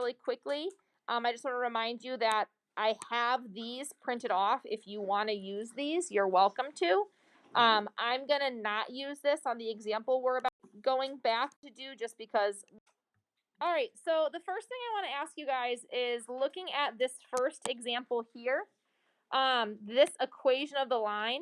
really quickly, I just want to remind you that I have these printed off. If you want to use these, you're welcome to. I'm going to not use this on the example we're about going back to do just because. All right, so the first thing I want to ask you guys is looking at this first example here, this equation of the line.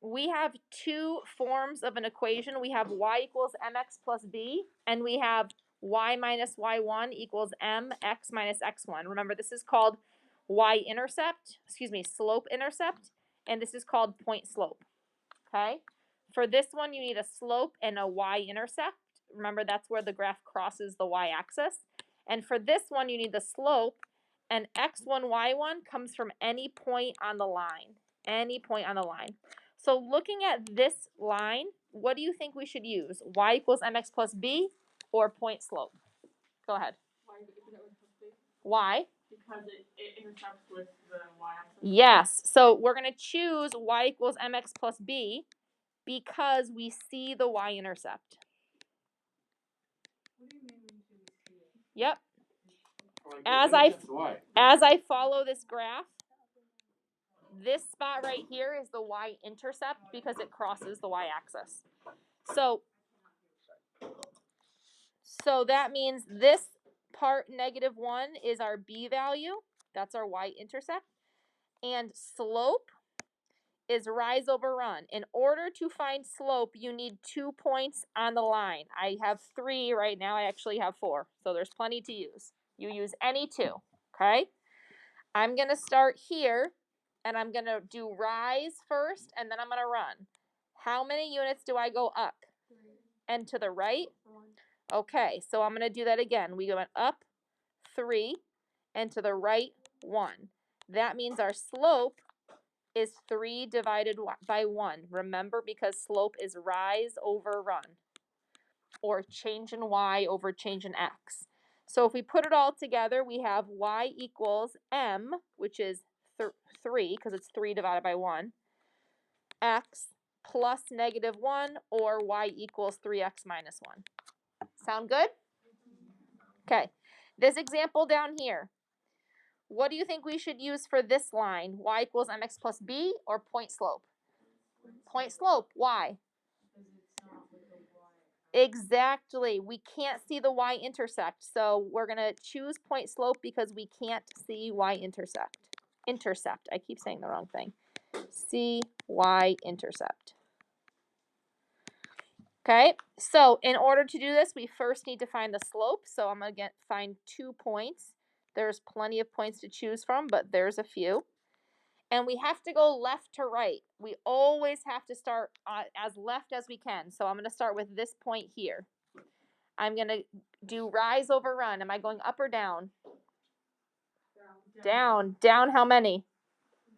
We have two forms of an equation. We have y equals mx plus b, and we have y minus y1 equals mx minus x1. Remember, this is called slope intercept, and this is called point slope, okay? For this one, you need a slope and a y-intercept. Remember, that's where the graph crosses the y-axis. And for this one, you need the slope, and x1, y1 comes from any point on the line. Any point on the line. So looking at this line, what do you think we should use? Y equals mx plus b or point slope? Go ahead. Why? Because it intercepts with the y-axis. Yes. So we're going to choose y equals mx plus b because we see the y-intercept. What do you mean when you see it? Yep. Like As I follow this graph, this spot right here is the y-intercept because it crosses the y-axis. So that means this part -1 is our b value. That's our y-intercept. And slope is rise over run. In order to find slope, you need 2 points on the line. I have 3 right now. I actually have 4. So there's plenty to use. You use any 2, okay? I'm going to start here, and I'm going to do rise first, and then I'm going to run. How many units do I go up? 3. And to the right? 1. Okay, so I'm going to do that again. We went up 3, and to the right 1. That means our slope is 3 divided by 1. Remember, because slope is rise over run, or change in y over change in x. So if we put it all together, we have y equals m, which is 3, because it's 3 divided by 1, x plus -1, or y equals 3x minus 1. Sound good? Okay. This example down here, what do you think we should use for this line? Y equals mx plus b or point slope? Point slope. Why? Exactly. We can't see the y-intercept, so we're going to choose point slope because we can't see y-intercept. I keep saying the wrong thing. See y-intercept. Okay, so in order to do this, we first need to find the slope. So I'm going to find 2 points. There's plenty of points to choose from, but there's a few. And we have to go left to right. We always have to start as left as we can. So I'm going to start with this point here. I'm going to do rise over run. Am I going up or down? Down. Down how many?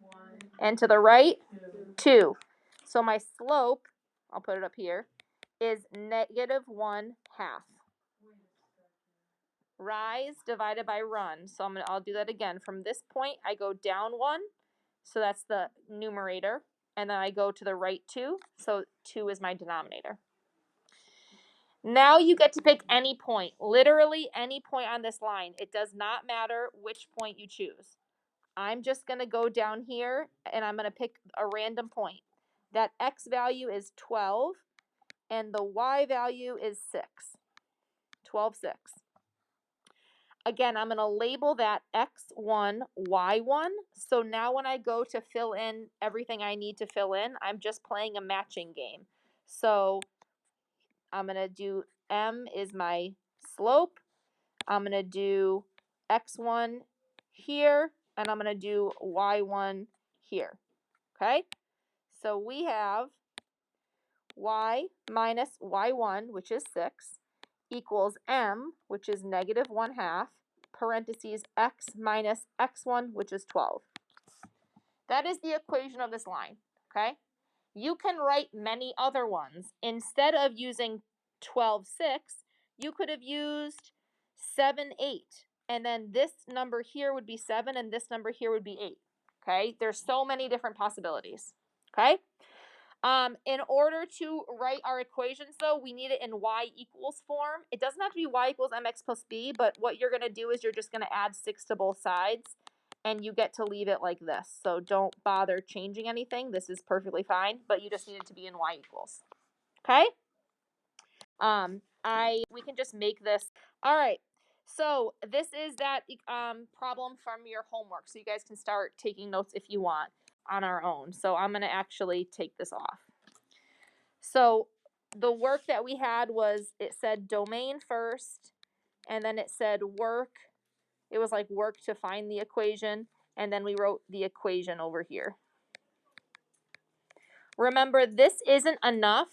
1. And to the right? 2. 2. So my slope, I'll put it up here, is -1/2. Rise divided by run. So I'll do that again. From this point, I go down 1. So that's the numerator. And then I go to the right 2. So 2 is my denominator. Now you get to pick any point. Literally any point on this line. It does not matter which point you choose. I'm just going to go down here, and I'm going to pick a random point. That x value is 12, and the y value is 6. 12, 6. Again, I'm going to label that x1, y1. So now when I go to fill in everything I need to fill in, I'm just playing a matching game. So I'm going to do m is my slope. I'm going to do x1 here, and I'm going to do y1 here. Okay? So we have y minus y1, which is 6, equals m, which is -1/2, parentheses x minus x1, which is 12. That is the equation of this line, okay? You can write many other ones. Instead of using 12, 6, you could have used 7, 8, and then this number here would be 7, and this number here would be 8, okay? There's so many different possibilities, okay? In order to write our equations, though, we need it in y equals form. It doesn't have to be y equals mx plus b, but what you're going to do is you're just going to add 6 to both sides, and you get to leave it like this. So don't bother changing anything. This is perfectly fine, but you just need it to be in y equals. Okay? We can just make this. All right. So this is that problem from your homework. So you guys can start taking notes if you want on our own. So I'm going to actually take this off. So the work that we had was, it said domain first, and then it said work. It was like work to find the equation, and then we wrote the equation over here. Remember, this isn't enough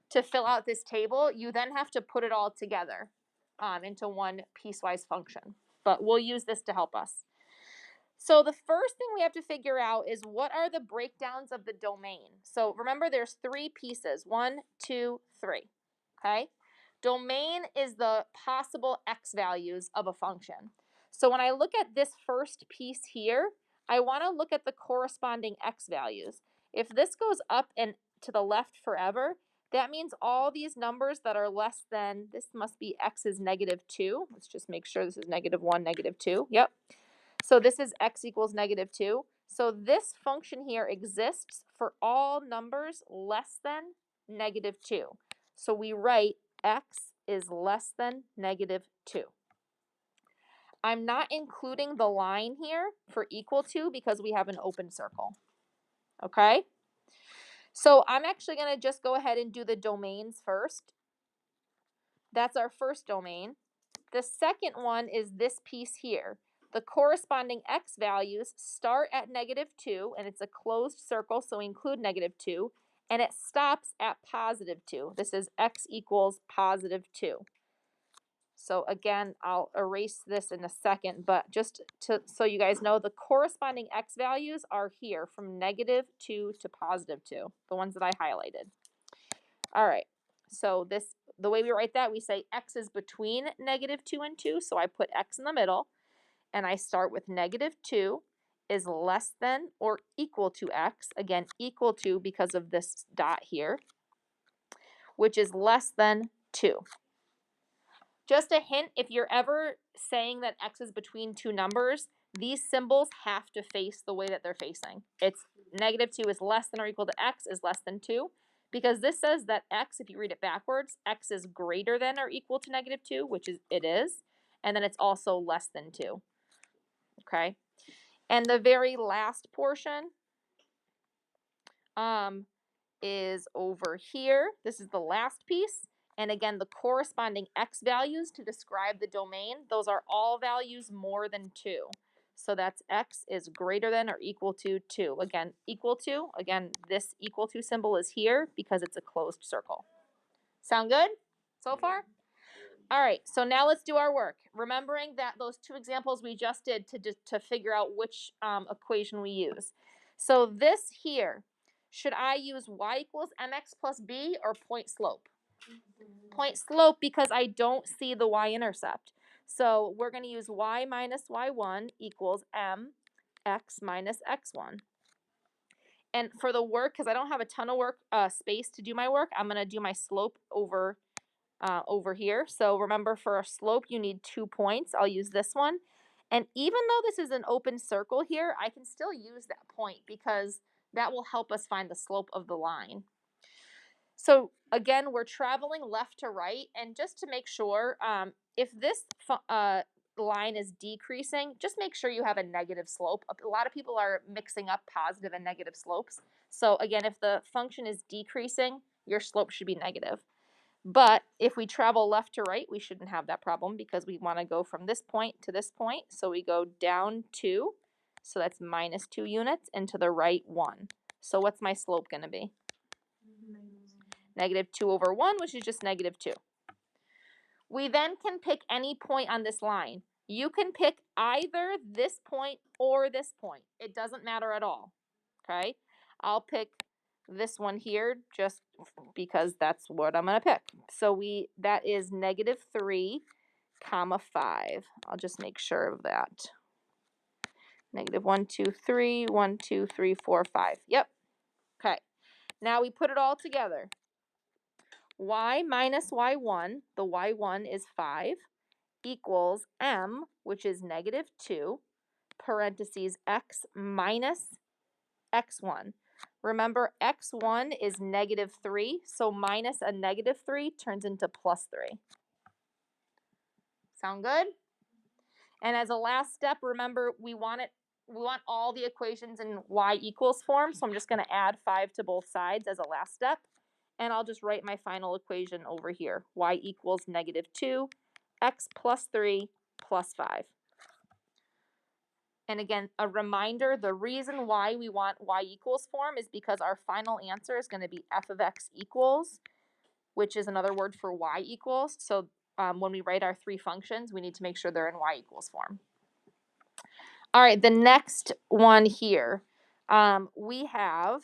to fill out this table. You then have to put it all together into one piecewise function. But we'll use this to help us. So the first thing we have to figure out is what are the breakdowns of the domain. So remember, there's 3 pieces. 1, 2, 3. Okay? Domain is the possible x values of a function. So when I look at this first piece here, I want to look at the corresponding x values. If this goes up and to the left forever, that means all these numbers that are less than, this must be x is -2. Let's just make sure this is -1, -2. Yep. So this is x equals -2. So this function here exists for all numbers less than -2. So we write x is less than -2. I'm not including the line here for equal to because we have an open circle. Okay? So I'm actually going to just go ahead and do the domains first. That's our first domain. The second one is this piece here. The corresponding x values start at -2, and it's a closed circle, so we include -2, and it stops at +2. This is x equals +2. So again, I'll erase this in a second, but just so you guys know, the corresponding x values are here from -2 to +2, the ones that I highlighted. All right, so the way we write that, we say x is between -2 and 2, so I put x in the middle, and I start with -2 is less than or equal to x, again, equal to because of this dot here, which is less than 2. Just a hint, if you're ever saying that x is between 2 numbers, these symbols have to face the way that they're facing. It's -2 is less than or equal to x is less than 2, because this says that x, if you read it backwards, x is greater than or equal to -2, which it is, and then it's also less than 2. Okay? And the very last portion is over here. This is the last piece. And again, the corresponding x values to describe the domain, those are all values more than 2. So that's x is greater than or equal to 2. Again, equal to. Again, this equal to symbol is here because it's a closed circle. Sound good so far? All right, so now let's do our work. Remembering that those 2 examples we just did to figure out which equation we use. So this here, should I use y equals mx plus b or point slope? Point slope because I don't see the y-intercept. So we're going to use y minus y1 equals mx minus x1. And for the work, because I don't have a ton of work space to do my work, I'm going to do my slope over here. So remember, for a slope, you need 2 points. I'll use this one. And even though this is an open circle here, I can still use that point because that will help us find the slope of the line. So again, we're traveling left to right, and just to make sure, if this line is decreasing, just make sure you have a negative slope. A lot of people are mixing up positive and negative slopes. So again, if the function is decreasing, your slope should be negative. But if we travel left to right, we shouldn't have that problem because we want to go from this point to this point. So we go down 2, so that's -2 units, and to the right 1. So what's my slope going to be? -2 over 1, which is just -2. We then can pick any point on this line. You can pick either this point or this point. It doesn't matter at all. Okay? I'll pick this one here just because that's what I'm going to pick. So that is -3, 5. I'll just make sure of that. -1, 2, 3, 1, 2, 3, 4, 5. Yep. Okay. Now we put it all together. Y minus y1, the y1 is 5, equals m, which is negative 2, parentheses x minus x1. Remember, x1 is negative 3, so minus a negative 3 turns into plus 3. Sound good? And as a last step, remember, we want all the equations in y equals form, so I'm just going to add 5 to both sides as a last step. And I'll just write my final equation over here. Y equals negative 2, x plus 3 plus 5. And again, a reminder, the reason why we want y equals form is because our final answer is going to be f of x equals, which is another word for y equals. So when we write our 3 functions, we need to make sure they're in y equals form. All right, the next one here, we have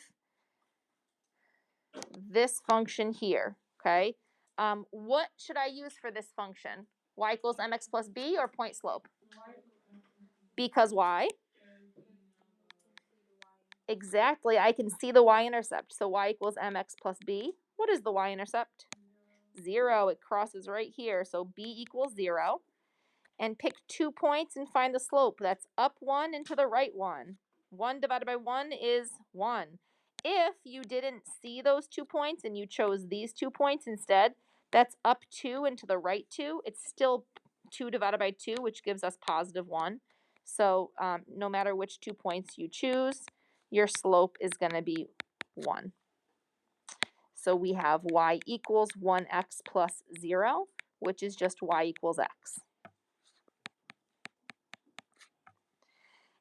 this function here, okay? What should I use for this function? Y equals mx plus b or point slope? Because why? Exactly, I can see the y-intercept. So y equals mx plus b. What is the y-intercept? 0. It crosses right here. So b equals 0. And pick 2 points and find the slope. That's up 1 and to the right 1. 1 divided by 1 is 1. If you didn't see those 2 points and you chose these 2 points instead, that's up 2 and to the right 2. It's still 2 divided by 2, which gives us positive 1. So no matter which 2 points you choose, your slope is going to be 1. So we have y equals 1x plus 0, which is just y equals x.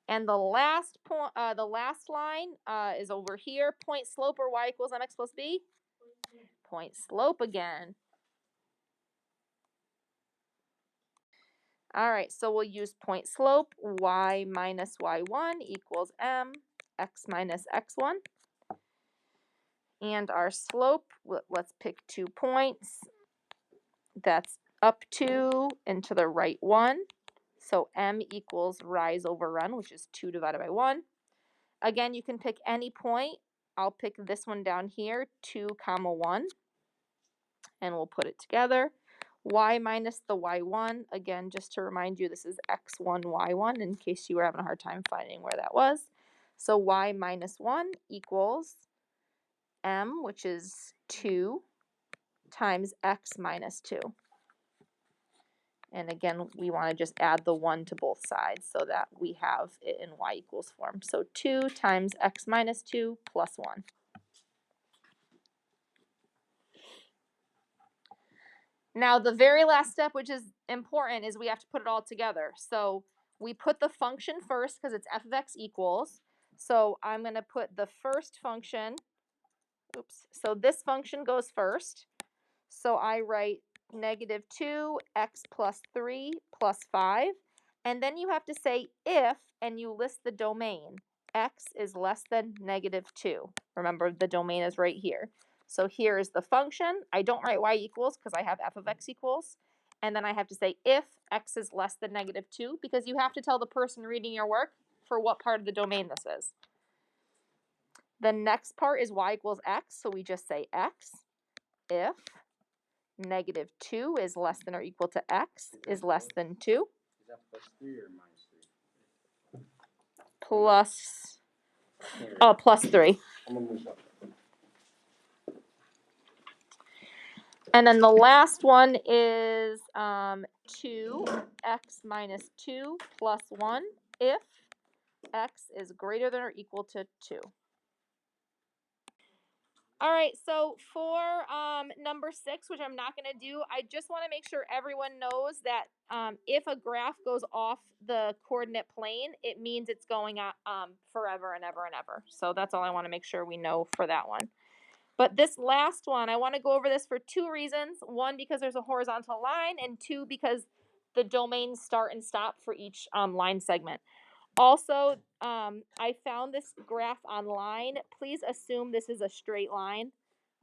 And the last point, the last line is over here. Point slope or y equals mx plus b? Point slope again. All right, so we'll use point slope. Y minus y1 equals m, x minus x1. And our slope, let's pick 2 points. That's up 2 and to the right 1. So m equals rise over run, which is 2 divided by 1. Again, you can pick any point. I'll pick this one down here, 2 comma 1. And we'll put it together. Y minus the y1, again, just to remind you, this is x1, y1, in case you were having a hard time finding where that was. So y minus 1 equals m, which is 2, times x minus 2. And again, we want to just add the 1 to both sides so that we have it in y equals form. So 2 times x minus 2 plus 1. Now, the very last step, which is important, is we have to put it all together. So we put the function first because it's f of x equals. So I'm going to put the first function, so this function goes first. So I write negative 2 x plus 3 plus 5. And then you have to say if, and you list the domain. X is less than negative 2. Remember, the domain is right here. So here is the function. I don't write y equals because I have f of x equals. And then I have to say if x is less than negative 2, because you have to tell the person reading your work for what part of the domain this is. The next part is y equals x, so we just say x. If negative 2 is less than or equal to x is less than 2. Is that plus 3 or minus 3? Plus 3. I'm going to move up. And then the last one is 2x minus 2 plus 1 if x is greater than or equal to 2. All right, so for number 6, which I'm not going to do, I just want to make sure everyone knows that if a graph goes off the coordinate plane, it means it's going forever and ever and ever. So that's all I want to make sure we know for that one. But this last one, I want to go over this for 2 reasons. 1, because there's a horizontal line, and 2, because the domains start and stop for each line segment. Also, I found this graph online. Please assume this is a straight line.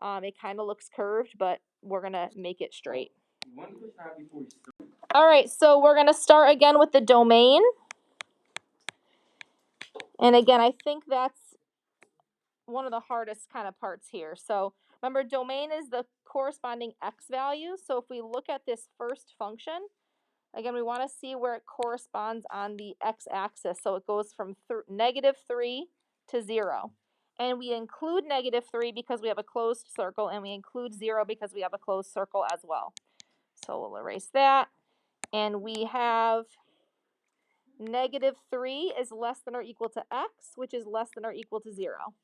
It kind of looks curved, but we're going to make it straight. All right, so we're going to start again with the domain. And again, I think that's one of the hardest kind of parts here. So remember, domain is the corresponding x value. So if we look at this first function, again, we want to see where it corresponds on the x-axis. So it goes from -3 to 0. And we include -3 because we have a closed circle, and we include 0 because we have a closed circle as well. So we'll erase that. And we have -3 is less than or equal to x, which is less than or equal to 0.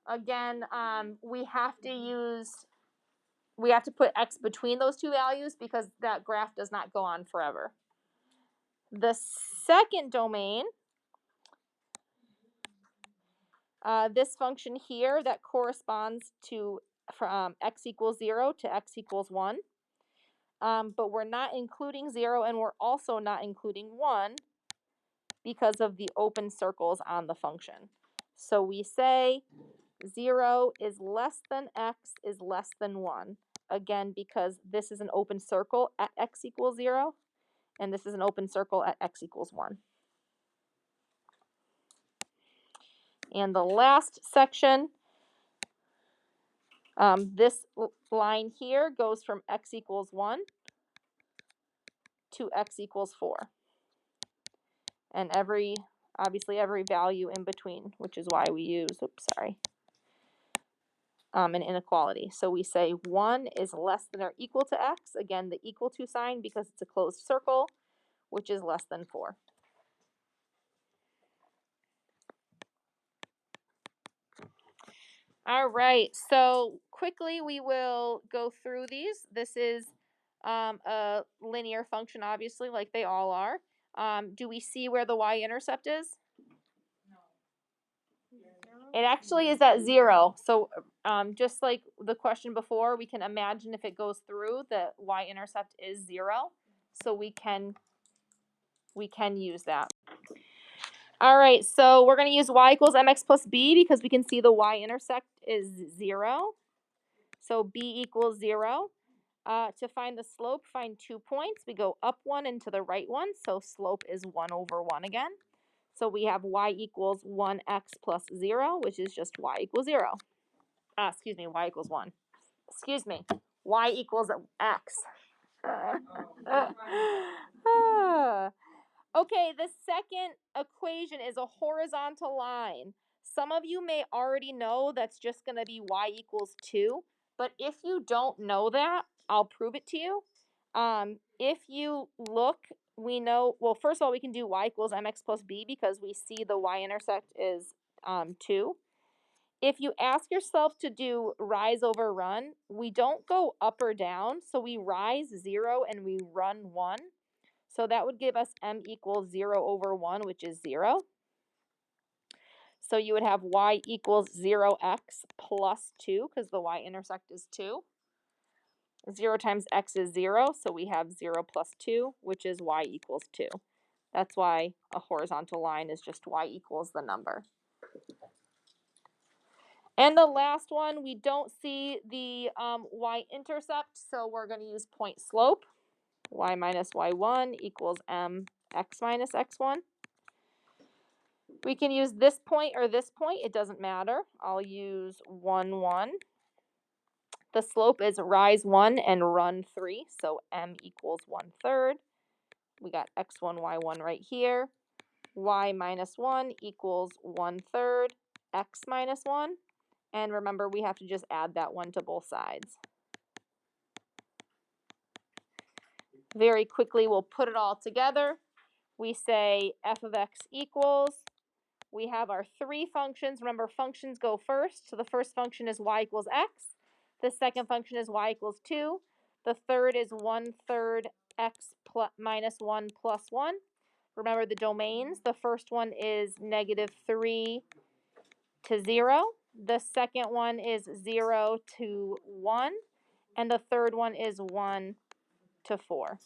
Again, we have to put x between those two values because that graph does not go on forever. The second domain, this function here that corresponds to from x equals 0 to x equals 1. But we're not including 0, and we're also not including 1 because of the open circles on the function. So we say 0 is less than x is less than 1. Again, because this is an open circle at x equals 0, and this is an open circle at x equals 1. And the last section, this line here goes from x equals 1 to x equals 4. And obviously every value in between, which is why we use, an inequality. So we say 1 is less than or equal to x, again, the equal to sign because it's a closed circle, which is less than 4. All right, so quickly we will go through these. This is a linear function, obviously, like they all are. Do we see where the y-intercept is? It actually is at 0. So just like the question before, we can imagine if it goes through, the y-intercept is 0. So we can use that. All right, so we're going to use y equals mx plus b because we can see the y-intercept is 0. So b equals 0. To find the slope, find 2 points. We go up 1 and to the right 1, so slope is 1 over 1 again. So we have y equals 1x plus 0, which is just y equals 0. Y equals 1. Y equals x. Okay, the second equation is a horizontal line. Some of you may already know that's just going to be y equals 2. But if you don't know that, I'll prove it to you. If you look, we know, well, first of all, we can do y equals mx plus b because we see the y-intercept is 2. If you ask yourself to do rise over run, we don't go up or down. So we rise 0 and we run 1. So that would give us m equals 0 over 1, which is 0. So you would have y equals 0x plus 2 because the y-intercept is 2. 0 times x is 0, so we have 0 plus 2, which is y equals 2. That's why a horizontal line is just y equals the number. And the last one, we don't see the y-intercept, so we're going to use point slope. Y minus y1 equals mx minus x1. We can use this point or this point. It doesn't matter. I'll use 1, 1. The slope is rise 1 and run 3, so m equals 1/3. We got x1, y1 right here. Y minus 1 equals 1/3 x minus 1. And remember, we have to just add that 1 to both sides. Very quickly, we'll put it all together. We say f of x equals, we have our 3 functions. Remember, functions go first. So the first function is y equals x. The second function is y equals 2. The third is 1/3 x minus 1 plus 1. Remember the domains. The first one is -3 to 0. The second one is 0 to 1. And the third one is 1 to 4.